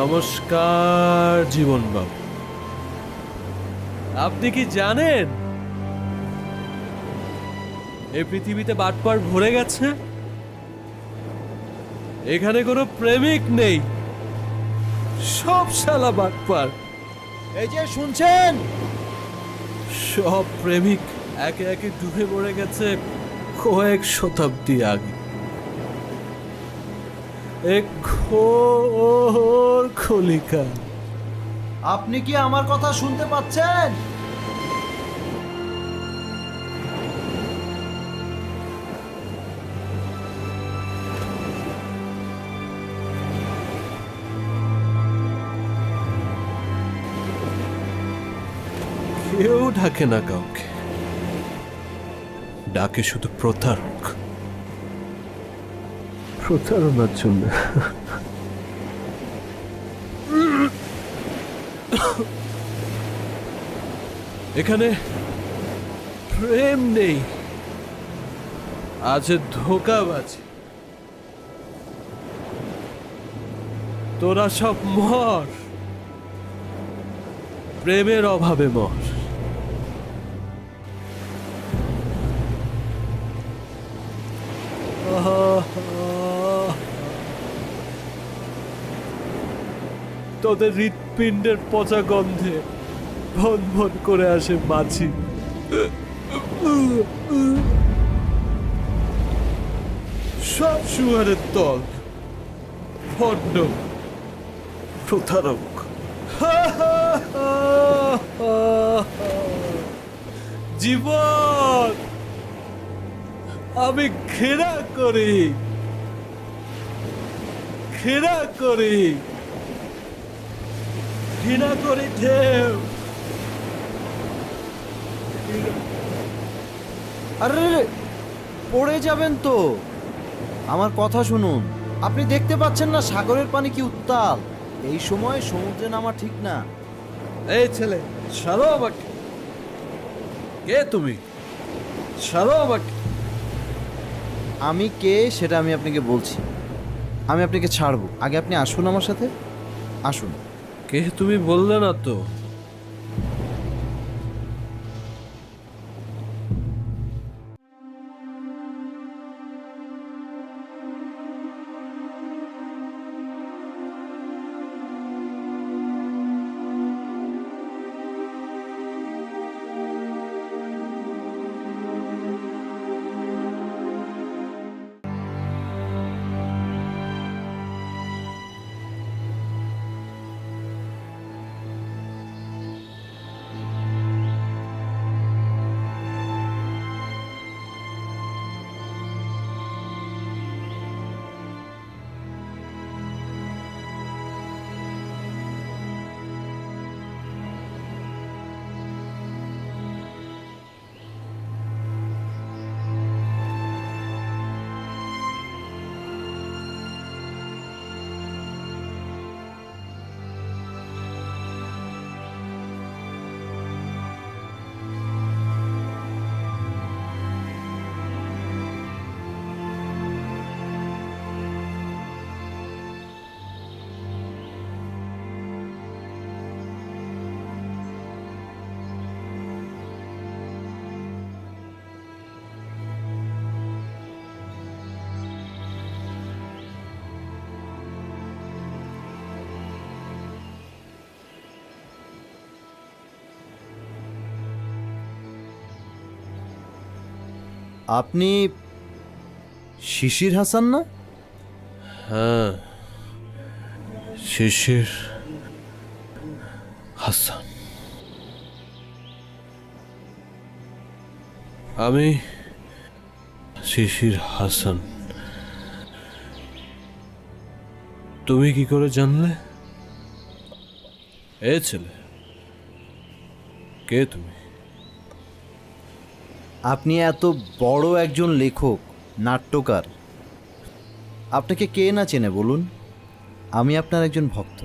নমস্কার জীবনবাবু, আপনি কি জানেন এই পৃথিবীতে বাটপার ভরে গেছে? এখানে কোনো প্রেমিক নেই, সব শালা বাটপার। এই যে শুনছেন, সব প্রেমিক একে একে ডুবে মরে গেছে কয়েক শতাব্দী আগে। এক ঘোর কলিকা। আপনি কি আমার কথা শুনতে পাচ্ছেন? কেউ ডাকে না কাউকে, ডাকে শুধু প্রতারক, প্রতারণার জন্য। এখানে প্রেম নেই, আছে ধোঁকাবাজি। তোরা সব মর, প্রেমের অভাবে মর। তোদের হৃৎপিণ্ডের পচা গন্ধে ভন ভন করে আসে মাছি। সব শুয়ারের দল, ভণ্ড, প্রতারক। জীবন আমি ঘৃণা করি, ঘৃণা করি, ঘৃণা করি ঢেউ। আরে পড়ে যাবেন তো, আমার কথা শুনুন। আপনি দেখতে পাচ্ছেন না সাগরের পানি কি উত্তাল? এই সময় সমুদ্রে নামা ঠিক না। এই ছেলে, ছাড়ো আমাকে। কে তুমি? ছাড়ো আমাকে। আমি কে সেটা আমি আপনাকে বলছি। আমি আপনাকে ছাড়বো, আগে আপনি আসুন আমার সাথে, আসুন। কে তুমি বললে না তো? আপনি শিশির হাসান না? হ্যাঁ, শিশির হাসান। আমি শিশির হাসান। তুমি কি করে জানলে? এ ছেলে, কে তুমি? আপনি এত বড় একজন লেখক, নাট্যকার, আপনাকে কে না চেনে বলুন? আমি আপনার একজন ভক্ত।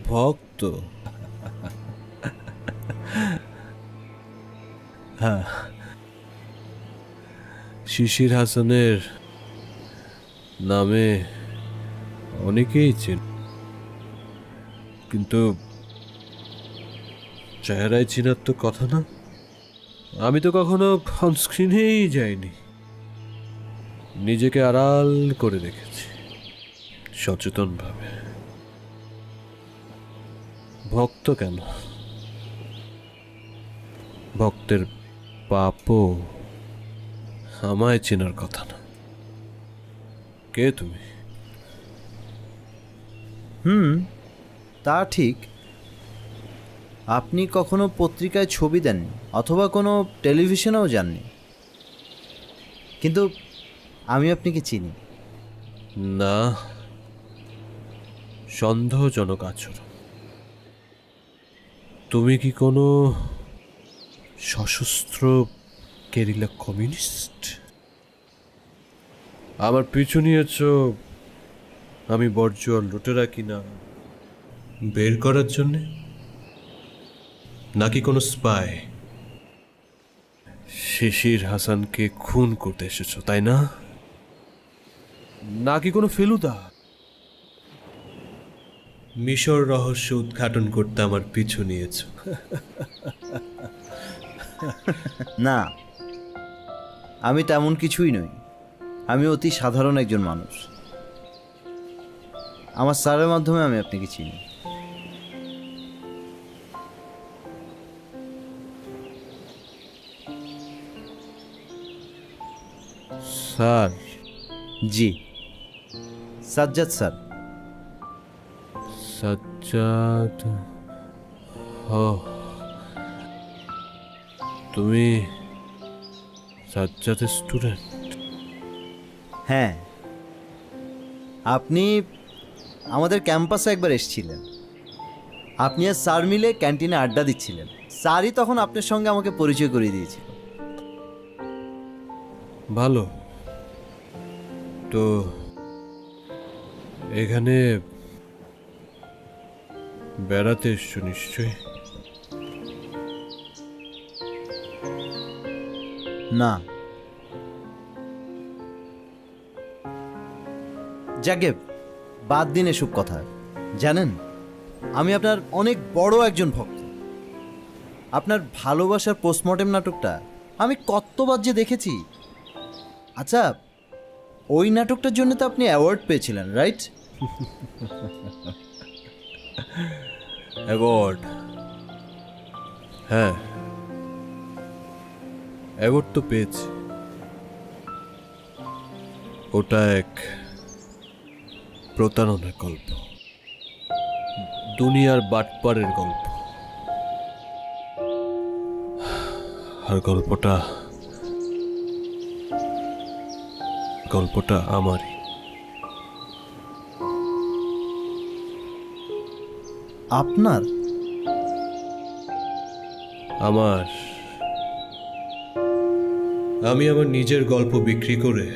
ভক্ত? হ্যাঁ, শিশির হাসানের নামে অনেকেই চেন, কিন্তু চেহারায় চেনার তো কথা না। আমি তো কখনো অনস্ক্রিনেই যাইনি, নিজেকে আড়াল করে রেখেছি সচেতনভাবে। ভক্ত কেন, ভক্তের পাপও আমায় চেনার কথা না। কে তুমি? তা ঠিক। আপনি কখনো পত্রিকায় ছবি দেননি অথবা কোনো টেলিভিশনেও যাননি, কিন্তু আমি আপনাকে চিনি। না, সন্দেহজনক আচরণ। তুমি কি কোনো সশস্ত্র গেরিলা কমিউনিস্ট? আমার পিছু নিয়েছ আমি বর্জ্য লুটেরা কিনা বের করার জন্যে, নাকি কোনো স্পাই শিশির হাসানকে খুন করতে এসেছো, তাই না? নাকি কোনো ফেলুদা মিশর রহস্য উদ্ঘাটন করতে আমার পিছু নিয়েছ? না, আমি তেমন কিছুই নই। আমি অতি সাধারণ একজন মানুষ। আমার স্যারের মাধ্যমে আমি আপনাকে চিনি। স্যার? জি, সাজ্জাদ স্যার। সাজ্জাদ? ও, তুমি সাজ্জাদের স্টুডেন্ট? হ্যাঁ, আপনি আমাদের ক্যাম্পাসে একবার এসেছিলেন। আপনি আর স্যার মিলে ক্যান্টিনে আড্ডা দিচ্ছিলেন। স্যারই তখন আপনার সঙ্গে আমাকে পরিচয় করিয়ে দিয়েছিল। ভালো তো। এখানে বেড়াতে এসছো নিশ্চয়? না, যাকে বাদ দিন এসব কথা। জানেন, আমি আপনার অনেক বড় একজন ভক্ত। আপনার ভালোবাসার পোস্টমর্টেম নাটকটা আমি কতবার যে দেখেছি। আচ্ছা, ওই নাটকটার জন্য তো আপনি অ্যাওয়ার্ড পেয়েছিলেন, রাইট? অ্যাওয়ার্ড? হ্যাঁ, অ্যাওয়ার্ড তো পেয়েছি। ওটা এক প্রতারণার গল্প, দুনিয়ার বাটপারের গল্প। আর গল্পটা আমারই। আপনার? আমার। আমি আমার নিজের গল্প বিক্রি করে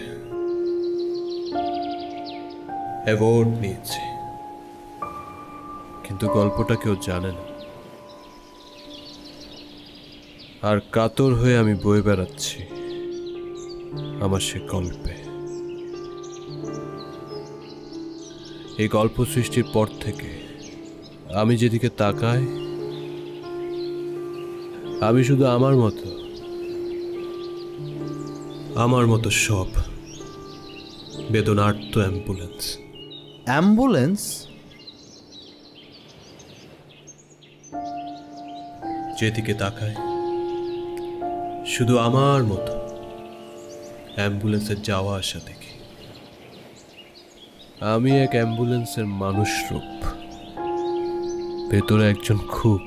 অ্যাওয়ার্ড নিয়েছি, কিন্তু গল্পটা কেউ জানে না। আর কাতর হয়ে আমি বয়ে বেড়াচ্ছি আমার সে গল্পে। এই গল্প সৃষ্টির পর থেকে আমি যেদিকে তাকাই, আমি শুধু আমার মতো সব বেদনার্ত অ্যাম্বুলেন্স। অ্যাম্বুলেন্স? যেদিকে তাকায় শুধু আমার মতো অ্যাম্বুলেন্সের যাওয়া আসা দেখি। আমি এক অ্যাম্বুলেন্সের মানুষ রূপ, ভেতরে একজন খুব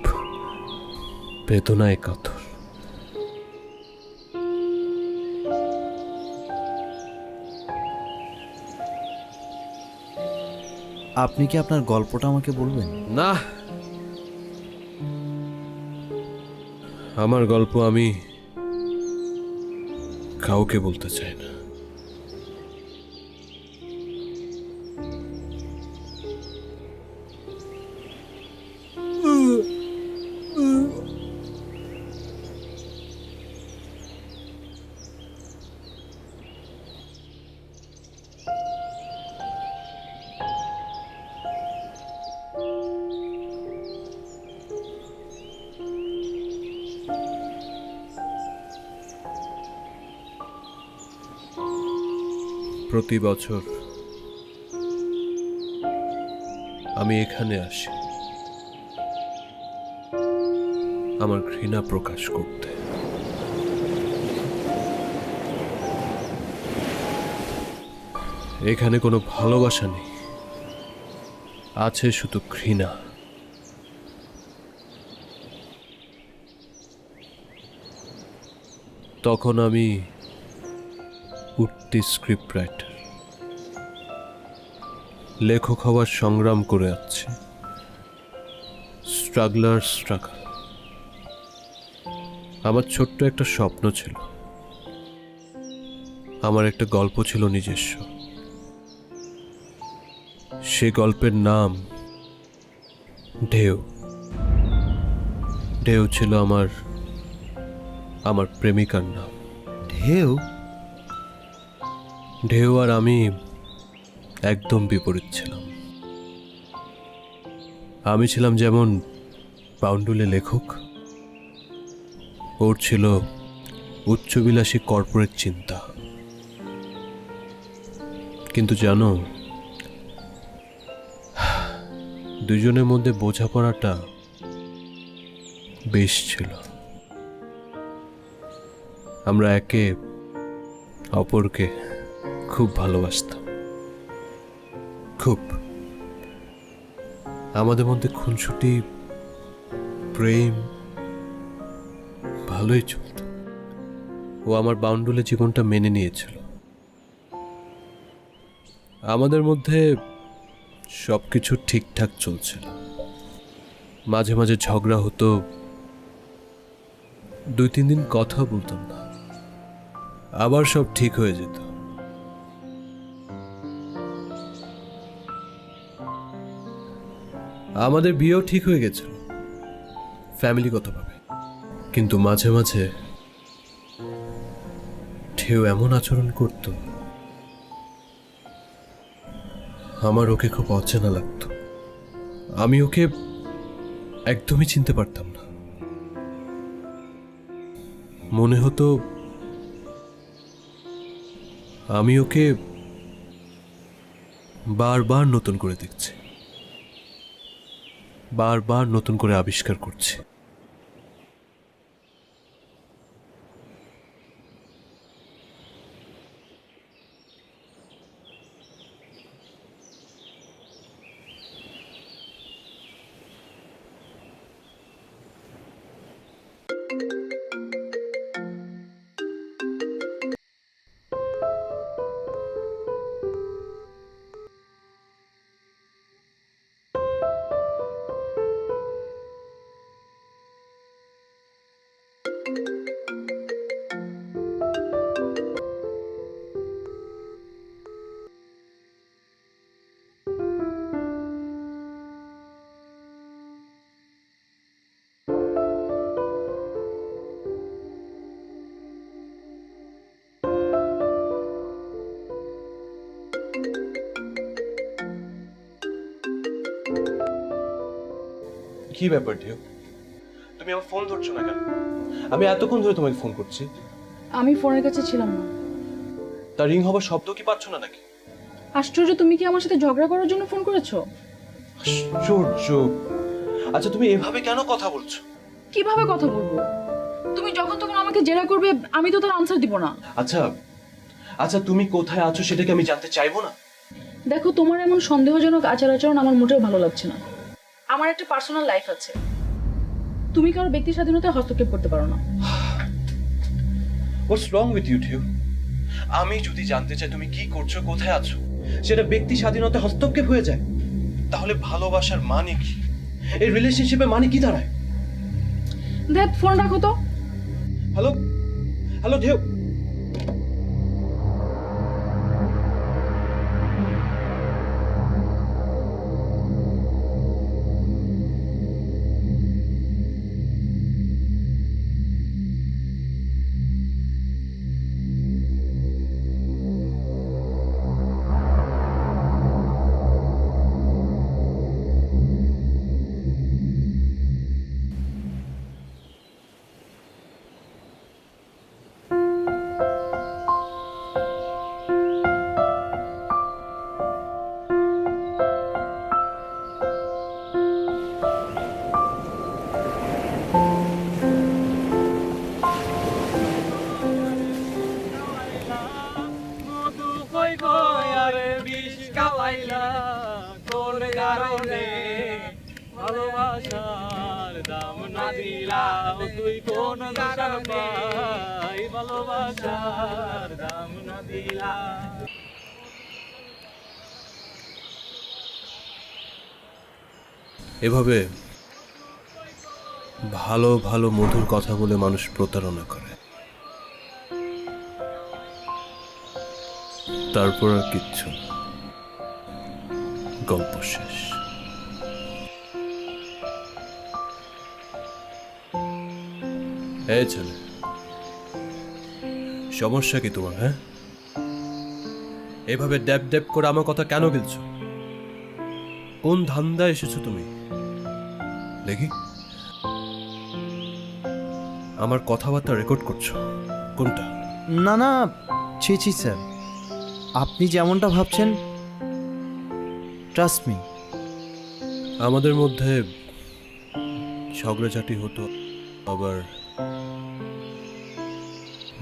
বেদনায় কাতর। আপনি কি আপনার গল্পটা আমাকে বলবেন? না, আমার গল্প আমি কাউকে বলতে চাই না। প্রতি বছর আমি এখানে আসি আমার ঘৃণা প্রকাশ করতে। এখানে কোনো ভালোবাসা নেই, আছে শুধু ঘৃণা। তখন আমি উঠতি স্ক্রিপ্ট রাইটার, লেখক হওয়ার সংগ্রাম করে যাচ্ছি। Struggler struggle. আমার ছোট্ট একটা স্বপ্ন ছিল, আমার একটা গল্প ছিল নিজস্ব। সে গল্পের নাম ঢেউ। ঢেউ ছিল আমার প্রেমিকার নাম। ঢেউ? ঢেউ আর আমি একদম বিপরীত ছিলাম। আমি ছিলাম যেমন বাউন্ডুলে লেখক, ওর ছিল উচ্চবিলাসী কর্পোরেট চিন্তা। কিন্তু জানো, দুজনের মধ্যে বোঝাপড়াটা বেশ ছিল। আমরা একে অপরকে খুব ভালোবাসতাম, খুব। আমাদের মধ্যে খুনসুটি, প্রেম ভালোই চলত। ও আমার বাউন্ডুলে জীবনটা মেনে নিয়েছিল। আমাদের মধ্যে সবকিছু ঠিকঠাক চলছিল। মাঝে মাঝে ঝগড়া হতো, 2-3 দিন কথা বলতাম না, আবার সব ঠিক হয়ে যেত। আমাদের বিয়েও ঠিক হয়ে গেছিল ফ্যামিলিগতভাবে। কিন্তু মাঝে মাঝে ঢেউ এমন আচরণ করত, আমার ওকে খুব অচেনা লাগতো। আমি ওকে একদমই চিনতে পারতাম না। মনে হতো আমি ওকে বারবার নতুন করে দেখছি, বারবার নতুন করে আবিষ্কার করছি। কি ব্যাপার ঢেউ, তুমি আমার ফোন ধরছো না কেন? আমি এতক্ষণ ধরে তোমাকে ফোন করছি। আমি ফোনের কাছে ছিলাম না। তার রিং হবার শব্দ কি পাচ্ছ না নাকি? আশ্চর্য, তুমি কি আমার সাথে ঝগড়া করার জন্য ফোন করেছো? আশ্চর্য। আচ্ছা, তুমি এভাবে কেন কথা বলছো? কিভাবে কথা বলবো? তুমি যখন তখন আমাকে জেরা করবে, আমি তো তার আনসার দিব না। আচ্ছা আচ্ছা, তুমি কোথায় আছো সেটা কি আমি জানতে চাইবো না? দেখো, তোমার এমন সন্দেহজনক আচার আচরণ আমার মোটেও ভালো লাগছে না। আমার একটা পার্সোনাল লাইফ আছে, তুমি কারো ব্যক্তি স্বাধীনতায় হস্তক্ষেপ করতে পারো না। হোয়াটস রং উইথ ইউ ঢেউ? আমি যদি জানতে চাই তুমি কি করছো, কোথায় আছো, সেটা ব্যক্তি স্বাধীনতা হস্তক্ষেপ হয়ে যায়? তাহলে ভালোবাসার মানে কি? এই রিলেশনশিপের মানে কি দাঁড়ায়? দেখ, ফোন রাখো তো। হ্যালো হ্যালো ঢেউ। ভালোবাসার দাম না দিলাম তুই কোন কারণে ভালোবাসার দাম না দিলাম। এভাবে ভালো ভালো মধুর কথা বলে মানুষ প্রতারণা করে, তারপর আর কিচ্ছু না, গল্প শেষ। এই ছেলে, সমস্যা কি তোমার? হ্যাঁ, এভাবে ড্যাব ড্যাব করে আমার কথা কেন গেলছো? কোন ধান্দা এসেছো তুমি? দেখি, আমার কথাবার্তা রেকর্ড করছো কোনটা? না না, ছি ছি স্যার, আপনি যেমনটা ভাবছেন, ট্রাস্ট মি। আমাদের মধ্যে ঝগড়াঝাটি হতো, আবার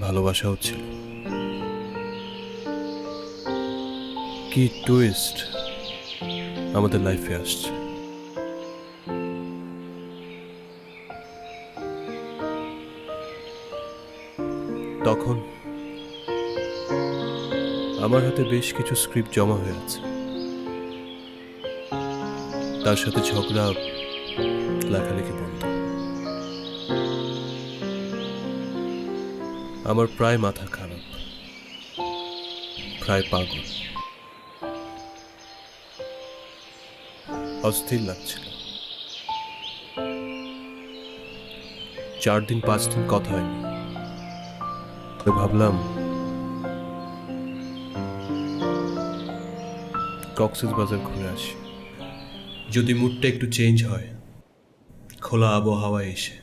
ভালোবাসা হচ্ছিল। কি টুইস্ট আমাদের লাইফে আসছে। তখন আমার হাতে বেশ কিছু স্ক্রিপ্ট জমা হয়ে আছে, তার সাথে ঝগড়া, লেখালেখি বন্ধ। আমার প্রায় মাথা খারাপ, প্রায় পাগল, অস্থির লাগছিল। 4 দিন 5 দিন কথা হয়নি। তো ভাবলাম কক্সবাজার ঘুরে আসি, যদি মুডটা একটু চেঞ্জ হয়। খোলা আবহাওয়ায় এসে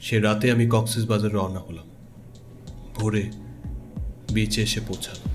সে রাতে আমি কক্সবাজার রওনা হলাম, ভোরে বিচে এসে পৌঁছালাম।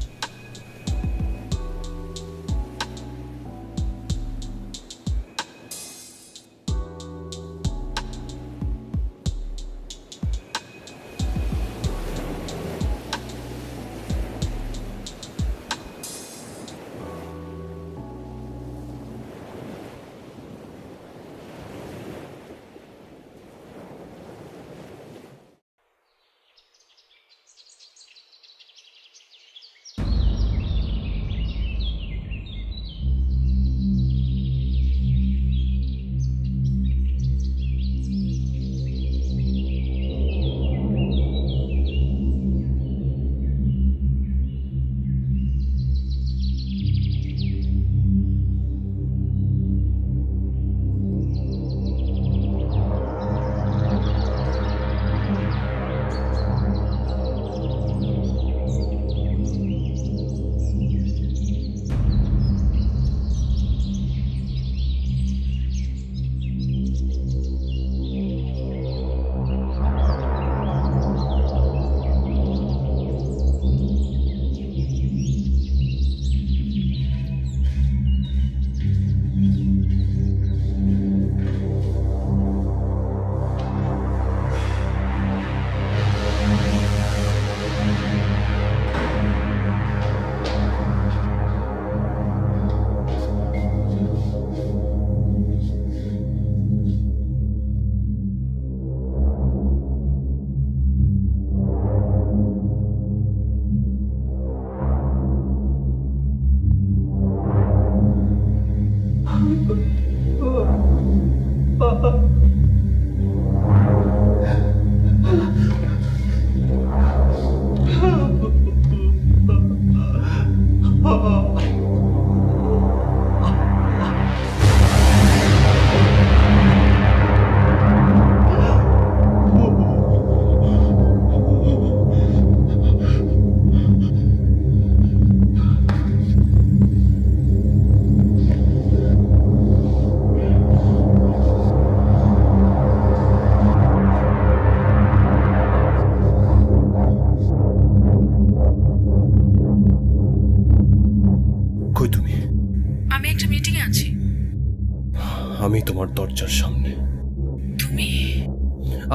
আমি তোমার দরজার সামনে।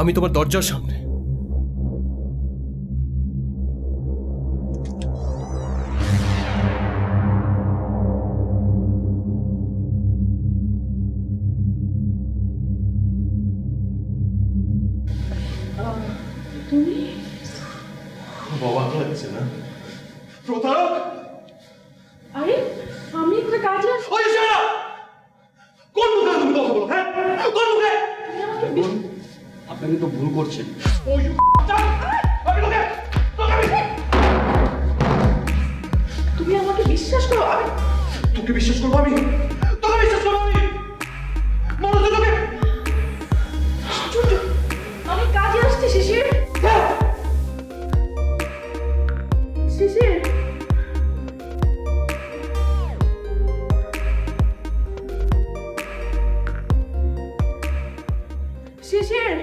আমি তোমার দরজার সামনে। তুমি বাবা লাগছে না? প্রতারক! আরে আমি একটা কাজে আসছি। ওই শালা! কোন মুখে তুমি কথা বলো, হ্যাঁ? কোন মুখে? আপনি কিন্তু ভুল করছেন। ওই আমি তোকে তুমি আমাকে বিশ্বাস করো। আমি তোকে বিশ্বাস করবো আমি? তোকে বিশ্বাস করবো আমি? মনে হচ্ছে তোকে আশ্চর্য, আমি কাজে আসছি শিশির। শিশির শিশির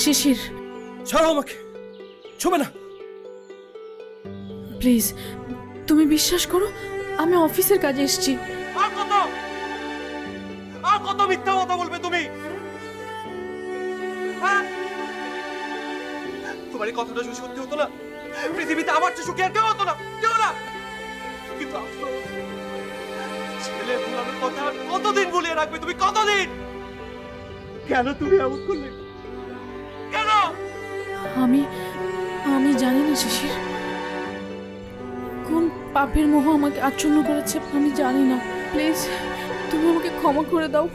শিশির ছাড়ো আমাকে, ছবে না। প্লিজ তুমি বিশ্বাস করো, আমি অফিসের কাজে এসেছি। আর কত মিথ্যা কথা বলবে তুমি? হ্যাঁ? তোমার এই কথাটা যদি সত্যি হতো না, পৃথিবীতে আমার চেয়ে সুখী আর কেউ হতো না, কেউ না। কিন্তু আফসোস, ছেলে ভুলানোর কথা আর কতদিন ভুলিয়ে রাখবে তুমি? কতদিন? কেন তুমি এমন করলে? কেন? আমি আমি জানি না শিশির, কোন পাপের মোহ আমাকে আচ্ছন্ন করেছে আমি জানি না। প্লিজ তুমি আমাকে ক্ষমা করে দাও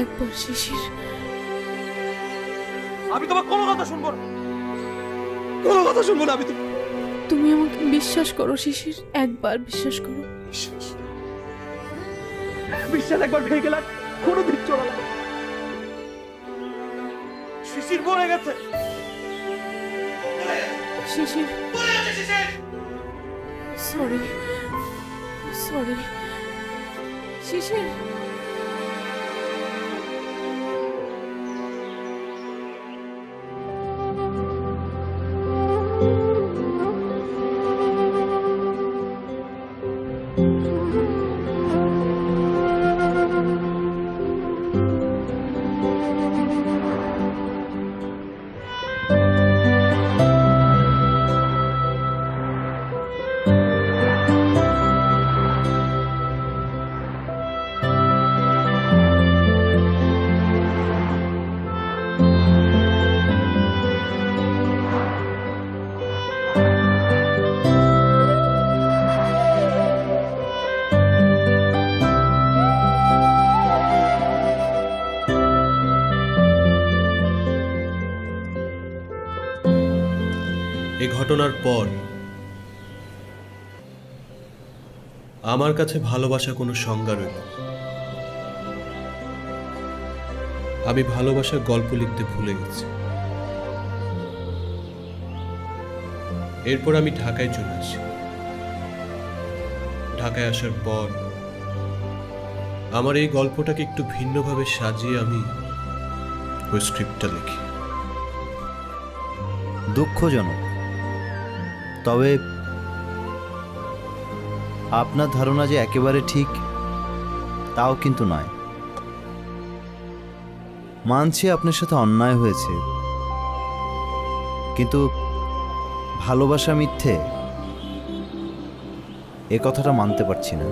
একবার শিশির। আমি তোমার কোনো কথা শুনবো না, কোনো কথা শুনবো না আমি। তুমি আমাকে বিশ্বাস করো শিশির, একবার বিশ্বাস করো। বিশ্বাস একবার ভেঙে গেলে কোনোদিন চলে না। শিশির মরে গেছে। শিশির সরি সরি শিশির। এই ঘটনার পর আমার কাছে ভালোবাসা কোনো সংজ্ঞা রইল না। আমি ভালোবাসার গল্প লিখতে ভুলে গেছি। এরপর আমি ঢাকায় চলে আসি। ঢাকায় আসার পর আমার এই গল্পটাকে একটু ভিন্নভাবে সাজিয়ে আমি ওই স্ক্রিপ্টটা লিখি। দুঃখজনক, তবে আপনার ধারণা যে একেবারে ঠিক তাও কিন্তু নয়। মানছি আপনার সাথে অন্যায় হয়েছে, কিন্তু ভালোবাসা মিথ্যে এ কথাটা মানতে পারছি না।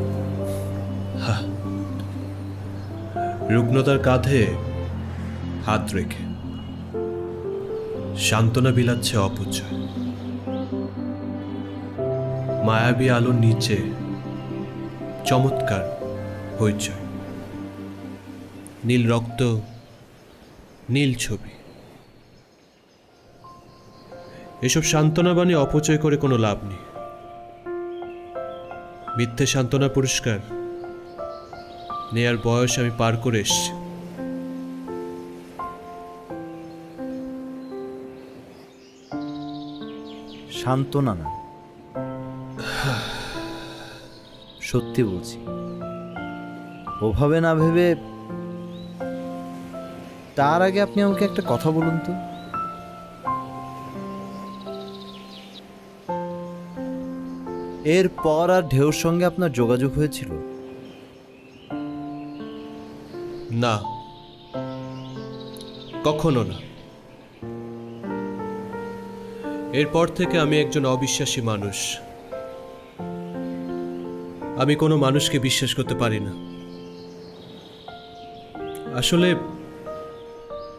রুগ্নতার কাঁধে হাত রেখে সান্ত্বনা বিলাচ্ছে অপচয়। মায়াবী আলোর নিচে চমৎকার হইচই, নীল রক্ত, নীল ছবি। এসব সান্ত্বনা বাণী অপচয় করে কোনো লাভ নেই। মিথ্যে সান্ত্বনা পুরস্কার নেয়ার বয়স আমি পার করে এসছি। সান্ত্বনা না, সত্যি বলছি। ওভাবে না ভেবে তার আগে আপনি আমাকে একটা কথা বলুন তো। এরপর আর ঢেউর সঙ্গে আপনার যোগাযোগ হয়েছিল? না, কখনো না। এরপর থেকে আমি একজন অবিশ্বাসী মানুষ। আমি কোনো মানুষকে বিশ্বাস করতে পারি না। আসলে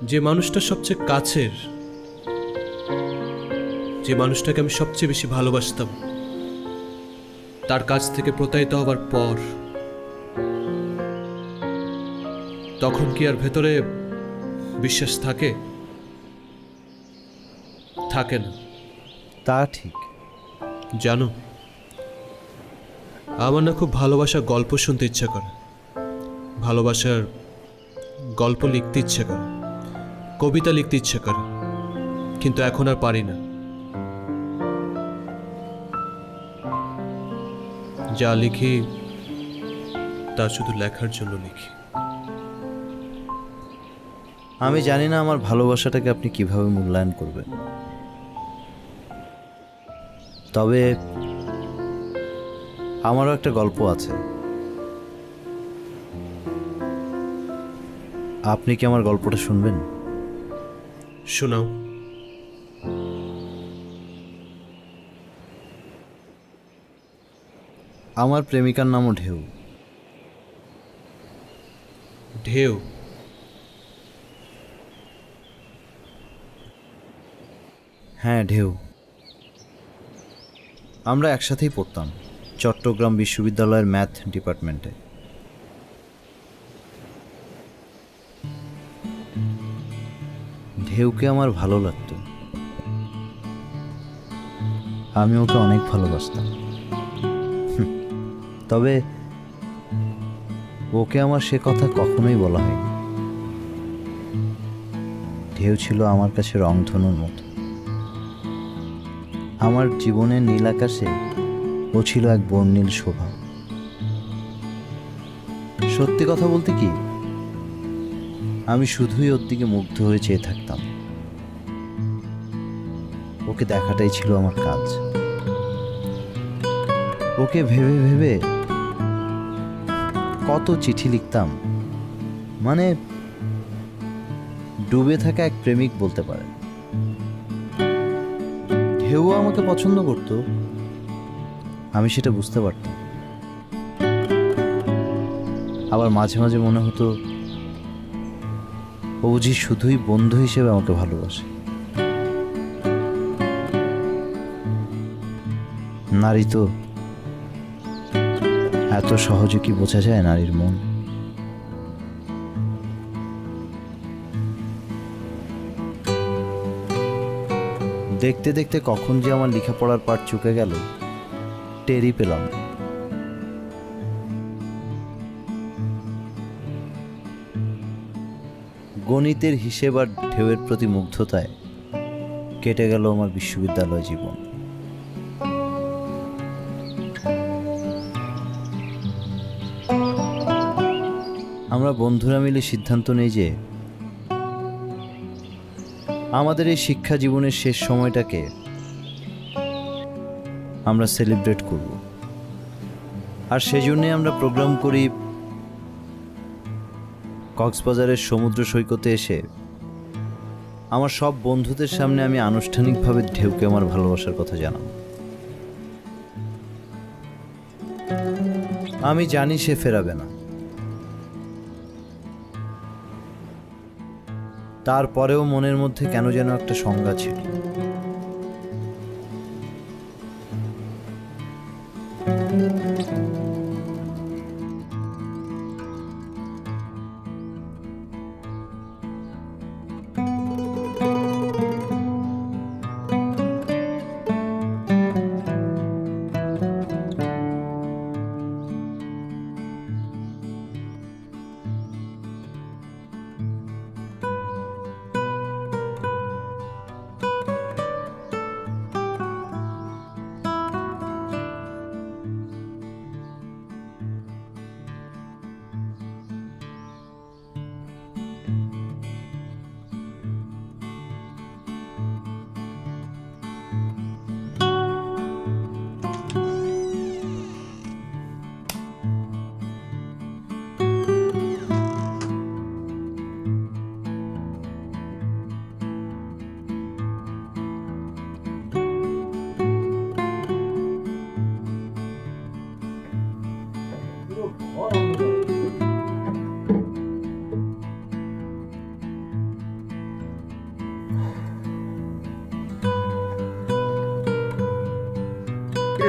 যে মানুষটা সবচেয়ে কাছের, যে মানুষটাকে আমি সবচেয়ে বেশি ভালোবাসতাম, তার কাছ থেকে প্রতারিত হবার পর তখন কি আর ভেতরে বিশ্বাস থাকে? থাকে না। তা ঠিক। জানো, আমার না খুব ভালোবাসার গল্প শুনতে ইচ্ছা করে, ভালোবাসার গল্প লিখতে ইচ্ছে করে, কবিতা লিখতে ইচ্ছে করে, কিন্তু এখন আর পারি না। যা লিখি তা শুধু লেখার জন্য লিখি। আমি জানি না আমার ভালোবাসাটাকে আপনি কিভাবে মূল্যায়ন করবেন, তবে আমারও একটা গল্প আছে। আপনি কি আমার গল্পটা শুনবেন? শোনাও। আমার প্রেমিকার নামও ঢেউ। ঢেউ? হ্যাঁ, ঢেউ। আমরা একসাথেই পড়তাম চট্টগ্রাম বিশ্ববিদ্যালয়ের ম্যাথ ডিপার্টমেন্টে। ঢেউকে আমার ভালো লাগতো, আমি ওকে অনেক ভালোবাসতাম। তবে ওকে আমার সে কথা কখনোই বলা হয়নি। ঢেউ ছিল আমার কাছে রংধনুর মতো। আমার জীবনের নীল আকাশে ও ছিল এক বর্ণিল শোভা। সত্যি কথা বলতে কি, আমি শুধুই ওর দিকে মুগ্ধ হয়ে চেয়ে থাকতাম। ওকে দেখাটাই ছিল আমার কাজ। ওকে ভেবে ভেবে কত চিঠি লিখতাম, মানে ডুবে থাকা এক প্রেমিক বলতে পারে। ঢেউ আমাকে পছন্দ করত, আমি সেটা বুঝতে পারতাম। আবার মাঝে মাঝে মনে হতো ও বুঝি শুধুই বন্ধু হিসেবে আমাকে ভালোবাসে। নারী তো, এত সহজে কি বোঝা যায় নারীর মন? দেখতে দেখতে কখন যে আমার লেখাপড়ার পাঠ চুকে গেল টেরই পেলাম। গণিতের হিসেব আর ঢেউয়ের প্রতি মুগ্ধতায় কেটে গেল আমার বিশ্ববিদ্যালয় জীবন। আমরা বন্ধুরা মিলে সিদ্ধান্ত নেই যে আমাদের এই শিক্ষা জীবনের শেষ সময়টাকে আমরা সেলিব্রেট করব, আর সেজন্যে আমরা প্রোগ্রাম করি কক্সবাজারের সমুদ্র সৈকতে এসে আমার সব বন্ধুদের সামনে আমি আনুষ্ঠানিকভাবে ঢেউকে আমার ভালোবাসার কথা জানাব। আমি জানি সে ফেরাবে না, তারপরেও মনের মধ্যে কেন যেন একটা সংজ্ঞা ছিল।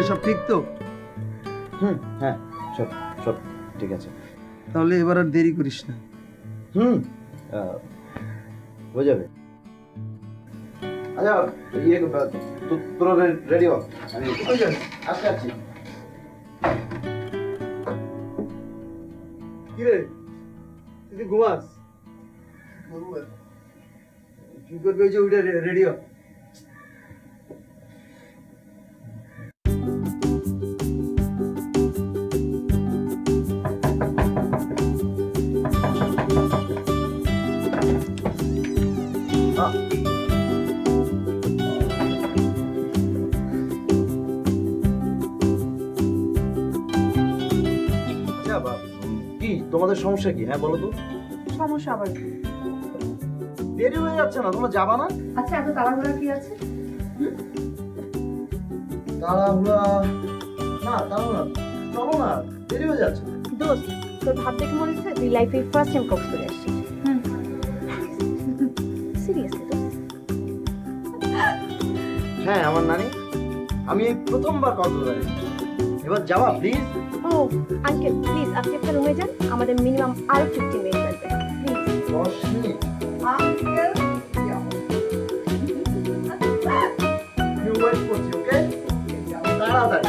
সব ঠিক তো? হুম, হ্যাঁ, সব সব ঠিক আছে। তাহলে এবার আর দেরি করিস না। হুম, হয়ে যাবে। আচ্ছা, ইয়ে তোরা রেডি হ, আমি আসতে আসছি। কি রে, তুই ঘুমাস? কি করবি? ওই যে ওইটা রেডি হ। আচ্ছা, কি তোমাদের সমস্যা কি? হ্যাঁ বলো তো। সমস্যা আবার কি? দেরি হয়ে যাচ্ছে না, তোমরা যাবা না? আচ্ছা, এত তাড়াহুড়া কি আছে? তাড়াহুড়া না, তাড়াহুড়া চলো না, দেরি হয়ে যাচ্ছে। দোস্ত, তোর ভাব দেখে মনে হচ্ছে তুই লাইফে ফার্স্ট টাইম কক্সবাজারে আসছিস। সিরিয়াসলি দোস্ত? হ্যাঁ আমার নানি, আমি এই প্রথমবার কক্সবাজারে। এবার যাবা প্লিজ? ও আঙ্কেল, প্লিজ আপনি একটা রুমে যান, আমাদের মিনিমাম আর 15 মিনিট লাগবে প্লিজ। 10 মিনিট? আঙ্কেল আমি ওয়েট করছি, ওকে? তাড়াতাড়ি।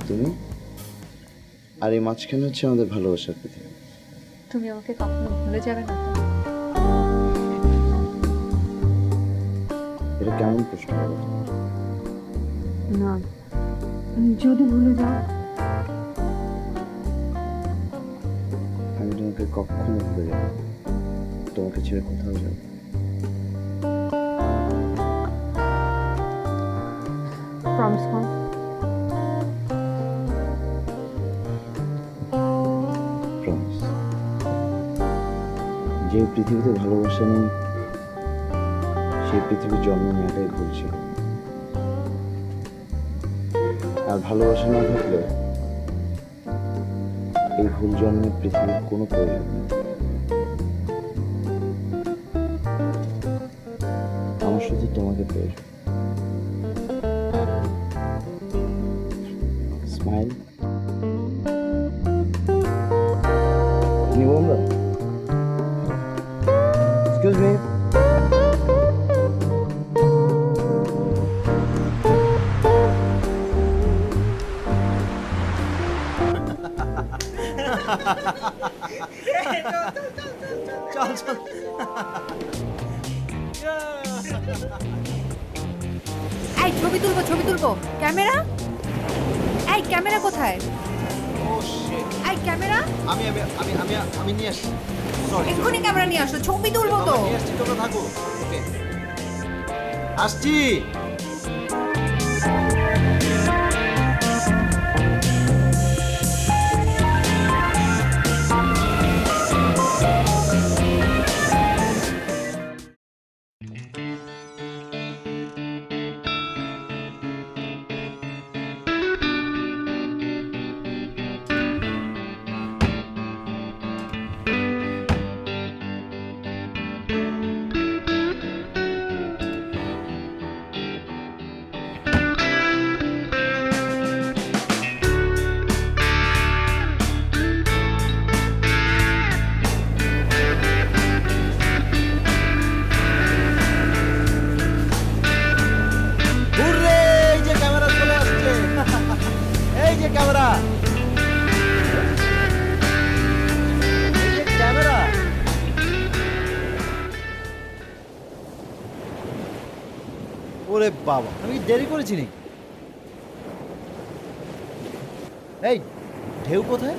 তুমি আর এই মাঝখানে হচ্ছে আমাদের ভালোবাসার পৃথিবী। তুমি আমাকে কখনো ভুলে যাবে না? এটা কেমন প্রশ্ন বলো? না, যদি ভুলে যাও। আমি তোমাকে কখনো ভুলে যাবো না। তোমাকে ছেড়ে কোথাও যাবো না। প্রমিস কর। প্রমিস। যে পৃথিবীতে ভালোবাসা নেই সেই পৃথিবীর জন্ম নেওয়াটাই ভুল ছিল। আর ভালোবাসা না থাকলে এই ভুল জন্মের পৃথিবীর কোনো প্রয়োজন নেই। আমার শুধু তোমাকে প্রয়োজন। স্মাইল নিব আমরা? Excuse me. চল চল। এই ছবি তুলবো, ছবি তুলবো। ক্যামেরা, এই ক্যামেরা কোথায়? এই ক্যামেরা আমি আমি আমি আমি আমি নিয়ে আসছি সরি এক্ষুনি ক্যামেরা নিয়ে আসো, ছবি তুলবো তো। নিয়ে আসছি, তোমরা থাকো। ওকে আসছি। হুররে, এই যে ক্যামেরা চলে আসছে। এই যে ক্যামেরা, এই যে ক্যামেরা। ওরে বাবা, আমি কি দেরি করেছি নাকি? এই ঢেউ কোথায়?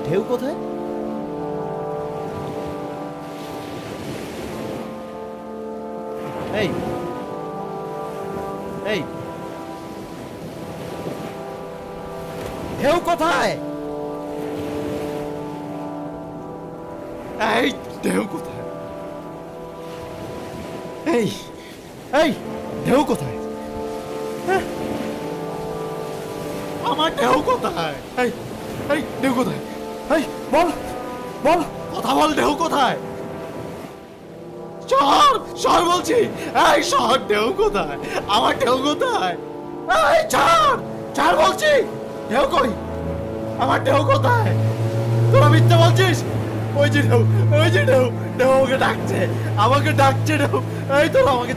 ঢেউ কোথায়? এই এই ঢেউ কোথায়? এই ঢেউ কোথায়? এই এই ঢেউ কোথায়? হ্যাঁ? আমার ঢেউ কোথায়? এই এই ঢেউ কোথায়? এই বল বল, কথা বল, ঢেউ কোথায়? সর সর বলছি, এই সর, ঢেউ কোথায়? আমার ঢেউ কোথায়? এই ছাড় ছাড় বলছি, ঢেউ কই? আমার ঢেউ কোথায়? তোরা মিথ্যা বলছিস। ওই যে ঢেউ, ওই যে ঢেউ, ঢেউ আমাকে ডাকছে ঢেউ। এই তোরা আমাকে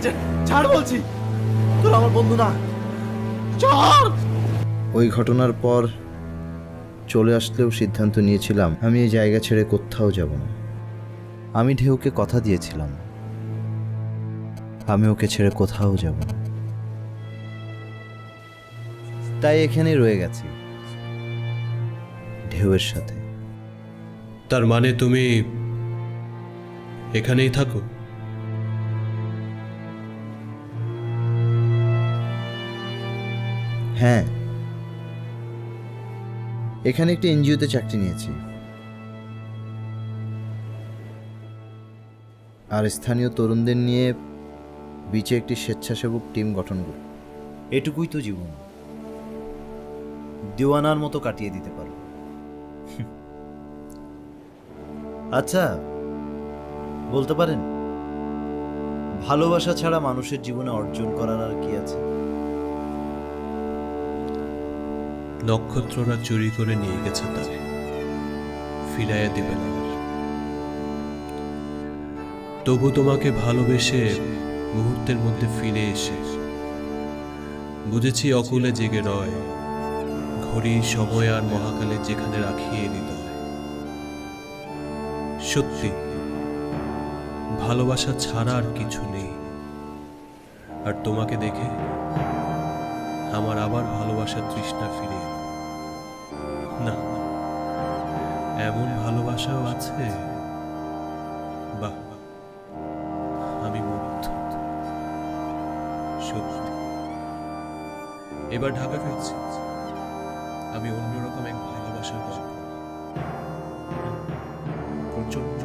ছাড় বলছি, তোরা আমার বন্ধু না, ছাড়। ওই ঘটনার পর চলে আসলেও সিদ্ধান্ত নিয়েছিলাম আমি এই জায়গা ছেড়ে কোথাও যাব না। আমি ঢেউকে কথা দিয়েছিলাম আমি ওকে ছেড়ে কোথাও যাব না, তাই এখানেই রয়ে গেছি ঢেউয়ের সাথে। তার মানে তুমি এখানেই থাকো? হ্যাঁ, এখানে একটি এনজিওতে চাকরি নিয়েছি, আর স্থানীয় তরুণদের নিয়ে বিচে একটি স্বেচ্ছাসেবক টিম গঠন করি। এটুকুই তো জীবন, দিওয়ানার মতো কাটিয়ে দিতে পারো। আচ্ছা, বলতে পারেন ভালোবাসা ছাড়া মানুষের জীবনে অর্জন করার আর কি আছে? নক্ষত্ররা চুরি করে নিয়ে গেছে, তারে ফিরাইয়া দিবে না আর। তবু তোমাকে ভালোবেসে মুহূর্তের মধ্যে ফিরে এসে বুঝেছি অকুলে জেগে রয় ঘড়ি, সময় আর মহাকালে যেখানে রাখিয়ে হৃদয়। সত্যি ভালোবাসা ছাড়া আর কিছু নেই। আর তোমাকে দেখে আমার আবার ভালোবাসার তৃষ্ণা ফিরে এলো। না, এমন ভালোবাসাও আছে। বাহ, আমি মুগ্ধ। সত্যি এবার ঢাকা ফিরছি, আমি অন্যরকম এক ভালোবাসার গল্প, প্রচন্ড